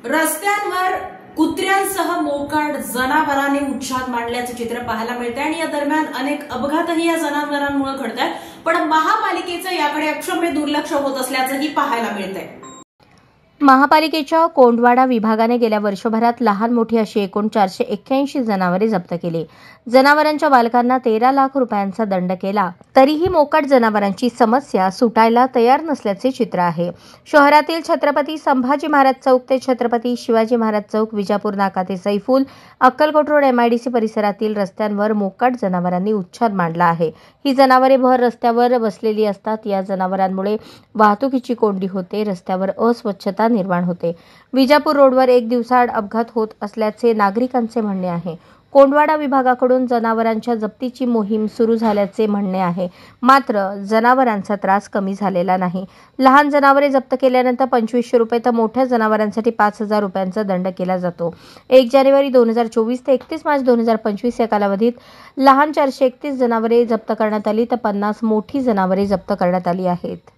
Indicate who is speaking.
Speaker 1: रस्त्यांवर कुत्र्यांसह मोकाट जनावरांनी उच्छाद मांडल्याचे चित्र पाहायला मिळते आणि या दरम्यान अनेक अपघातही या जनावरांमुळे घडतात। पण महापालिकेचं याकडे अक्षम्य दुर्लक्ष होत असल्याचंही पाहायला मिळतंय।
Speaker 2: महापालिकेच्या कोंडवाडा विभागाने गेल्या वर्षभरात लहान मोठी अशी एकूण 481 जनावरे जप्त केली। जनावरांच्या मालकांना 13 लाख रुपयांचा दंड केला, तरीही मोकाट जनावरांची समस्या सुटायला तयार नसल्याचे चित्र आहे। शहरातील छत्रपती संभाजी महाराज चौक ते छत्रपती शिवाजी महाराज चौक, विजापूर नाका ते सैफुल, अक्कलकोट रोड, MIDC परिसरातील रस्त्यांवर मोकाट जनावरांनी उच्छाद मांडला आहे। ही जनावरे भर रस्त्यावर बसलेली असतात। या जनावरांमुळे वाहतुकीची कोंडी होते, रस्त्यावर अस्वच्छता निर्माण होते। विजापूर रोडवर एक दिवसाआड अपघात होत असल्याचे नागरिकांचे म्हणणे आहे। कोंडवाडा विभागाकडून जनावरांच्या जप्तीची मोहीम सुरू झाल्याचे म्हणणे आहे, मात्र जनावरांचा त्रास कमी झालेला नाही। लहान जनावरे जप्त केल्यानंतर 2500 रुपये तर मोठ्या जनावरांसाठी 5000 रुपयांचा दंड केला जातो। 1 जानेवारी 2024 ते 31 मार्च 2025 या कालावधीत लहान 431 जनावरे जप्त करण्यात आली तर 50 मोठी जनावरे जप्त करण्यात आली आहेत।